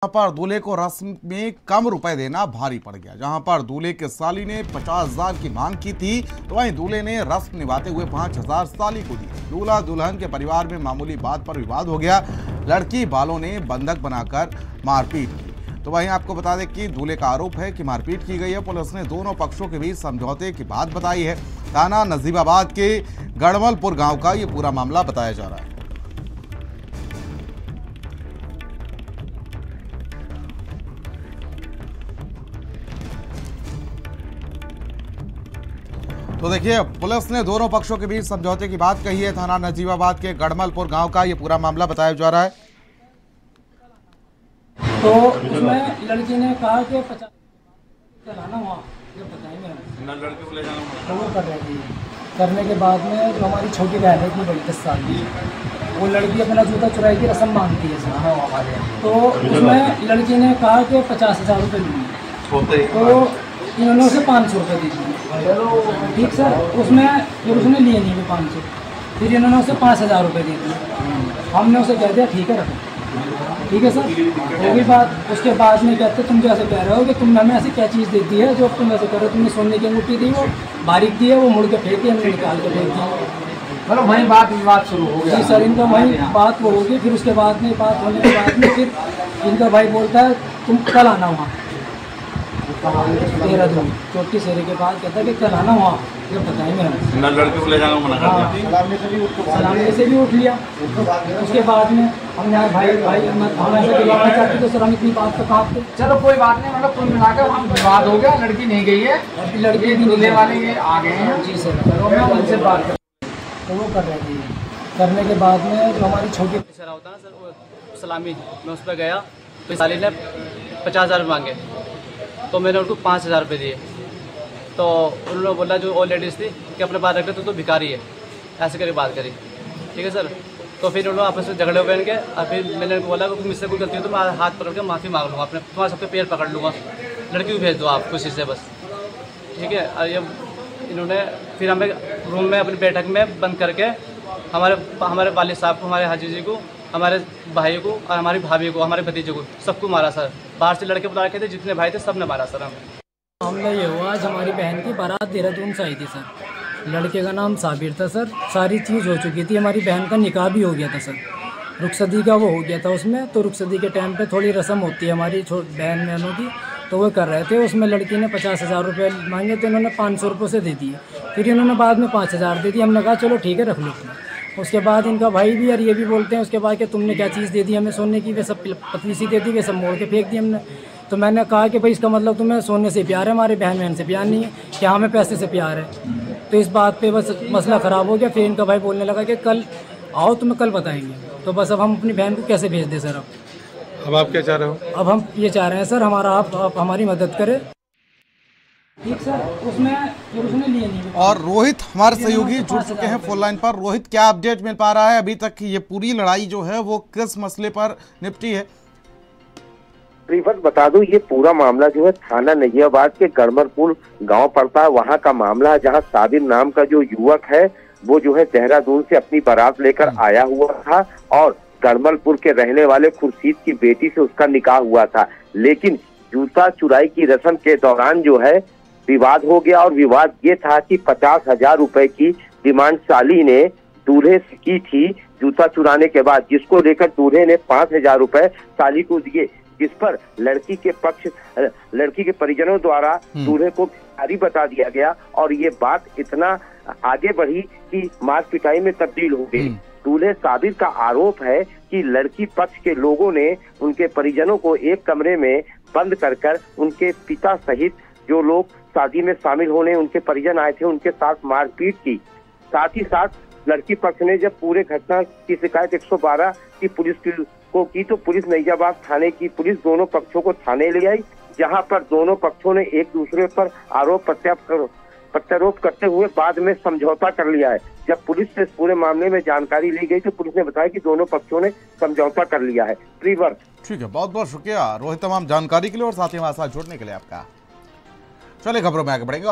जहां पर दूल्हे को रस्म में कम रुपए देना भारी पड़ गया। जहां पर दूल्हे के साली ने 50,000 की मांग की थी, तो वहीं दूल्हे ने रस्म निभाते हुए 5,000 साली को दिए। दूल्हा दुल्हन के परिवार में मामूली बात पर विवाद हो गया। लड़की वालों ने बंधक बनाकर मारपीट की। तो वहीं आपको बता दें कि दूल्हे का आरोप है कि मारपीट की गई है। पुलिस ने दोनों पक्षों के बीच समझौते की बात बताई है। थाना नजीबाबाद के गड़मलपुर गांव का ये पूरा मामला बताया जा रहा है। तो देखिए, पुलिस ने दोनों पक्षों के बीच समझौते की बात कही है। थाना नजीबाबाद के गड़मलपुर गांव का ये पूरा मामला बताया जा रहा है। तो उसमें लड़की ने कहा कि 50 चलाना वहाँ ये बताएंगे लड़के को ले जाना तो वो कर रही थी। करने के बाद में जो हमारी छोटी बहन है, इतनी बड़ी 10 साल की, वो लड़की अपना जूता चुराई की रस्म मांगती है सर। तो उसमें लड़की ने कहा कि 50,000 रुपये लूँगी, तो इन्होंने उसे 500 रुपये दी थी। ठीक सर, उसमें फिर उसने लिए नहीं 500, फिर इन्होंने उसे 5,000 रुपये दी थी। हमने उसे कह दिया ठीक है रखो, ठीक है सर, होगी बात। उसके बाद में कहते तुम जैसे कह रहे हो कि तुमने हमें ऐसी क्या चीज़ देती है जो तुम ऐसे कह रहे हो। तुमने सोने की अंगूठी दी, वो बारीक दी है, वो मुड़ के फेंकी, हमने निकाल के फेंक दी। मतलब वहीं बात विवाद शुरू हो गया। जी सर, इनका वहीं बात वो होगी। फिर उसके बाद में बात होने के बाद में फिर इनका भाई बोलता है तुम कल आना वहाँ 13 चोटी शेरे के बाद कहता है कि कल आना वहाँ जब बताएंगे हम। लड़के को ले जाना मना कर दिया। सलामी से भी उठ लिया। उसके बाद में हमने यार भाई हम ऐसे दिलाना चाहते तो सर हम इतनी बात तो कहाँ थे। चलो कोई बात नहीं, मतलब कुल मिलाकर वहाँ विवाद हो गया। लड़की नहीं गई है, लड़के भी दूल्हे वाले ये आ गए हैं। जी सर, तो मैं उनसे बात कर तो वो कर रही थी। करने के बाद में जो हमारी छोटी सर होता ना सर, वो सलामी मैं उस पर गया तो साली ने 50,000 मांगे, तो मैंने उनको 5,000 रुपये दिए। तो उन्होंने बोला जो और लेडीज़ थी कि अपने बात रखते तो भिखारी है, ऐसे करके बात करी। ठीक है सर, तो फिर उन्होंने आपस में झगड़े हुए इनके। और फिर मैंने उनको बोला कि मुझसे कोई गलती हो तो मैं हाथ पकड़ के माफ़ी मांग लूँगा, अपने तुम्हारे सबके पैर पकड़ लूँगा, लड़की को भेज दो आप खुशी से बस। ठीक है, और ये इन्होंने फिर हमें रूम में अपनी बैठक में बंद करके हमारे वालिद साहब को, हमारे हाजी जी को, हमारे भाई को और हमारी भाभी को, हमारे भतीजे को, सबको मारा सर। बाहर से लड़के बुला रखे थे, जितने भाई थे सब ने मारा सर हमें। मामला ये हुआ, आज हमारी बहन की बारात देहरादून से आई थी सर। लड़के का नाम साबिर था सर। सारी चीज़ हो चुकी थी, हमारी बहन का निकाह भी हो गया था सर। रुखसती का वो हो गया था उसमें। तो रुखसती के टाइम पे थोड़ी रस्म होती है हमारी बहन बहनों की, तो वो कर रहे थे। उसमें लड़की ने 50,000 रुपये मांगे, तो इन्होंने 500 रुपये से दे दिए। फिर इन्होंने बाद में 5,000 दे दिए। हमने कहा चलो ठीक है रख लो। उसके बाद इनका भाई भी और ये भी बोलते हैं उसके बाद कि तुमने क्या चीज़ दे दी हमें सोने की, वे सब पतली सी दे दी, वे सब मोड़ के फेंक दी हमने। तो मैंने कहा कि भाई इसका मतलब तुम्हें सोने से प्यार है, हमारे बहन बहन से प्यार नहीं है, क्या हमें पैसे से प्यार है। तो इस बात पे बस मसला ख़राब हो गया। फिर इनका भाई बोलने लगा कि कल आओ तुम्हें कल बताएंगे। तो बस अब हम अपनी बहन को कैसे भेज दें सर। अब आप क्या चाह रहे हो? अब हम ये चाह रहे हैं सर हमारा आप हमारी मदद करें। ठीक सर, उसने लिए नहीं। और रोहित हमारे सहयोगी जुड़ चुके हैं फोन लाइन पर। रोहित, क्या अपडेट मिल पा रहा है अभी तक? ये पूरी लड़ाई जो है वो किस मसले पर निपटी है? बता दूं, ये पूरा मामला जो है थाना नजियाबाद के गड़मलपुर गांव पड़ता है, वहां का मामला है, जहां साबिर नाम का जो युवक है वो जो है देहरादून से अपनी बारात लेकर आया हुआ था और गड़मलपुर के रहने वाले खुर्शीद की बेटी से उसका निकाह हुआ था। लेकिन जूता चुराई की रस्म के दौरान जो है विवाद हो गया। और विवाद ये था कि 50,000 रुपए की डिमांड साली ने दूल्हे से की थी जूता चुराने के बाद, जिसको लेकर दूल्हे ने 5,000 रुपए साली को दिए, जिस पर लड़की के परिजनों द्वारा दूल्हे को भिखारी बता दिया गया। और ये बात इतना आगे बढ़ी कि मार पिटाई में तब्दील हो गई। दूल्हे साबिर का आरोप है कि लड़की पक्ष के लोगों ने उनके परिजनों को एक कमरे में बंद कर उनके पिता सहित जो लोग शादी में शामिल होने उनके परिजन आए थे उनके साथ मारपीट की। साथ ही साथ लड़की पक्ष ने जब पूरे घटना की शिकायत 112 की पुलिस को की, तो पुलिस नजियाबाद थाने की पुलिस दोनों पक्षों को थाने ले आई, जहां पर दोनों पक्षों ने एक दूसरे पर आरोप प्रत्यारोप करते हुए बाद में समझौता कर लिया है। जब पुलिस से इस पूरे मामले में जानकारी ली गई तो पुलिस ने बताया कि दोनों पक्षों ने समझौता कर लिया है। ठीक है, बहुत बहुत शुक्रिया रोहित तमाम जानकारी के लिए और साथ ही हमारे साथ जुड़ने के लिए आपका। चलिए खबरों में आगे बढ़ेंगे।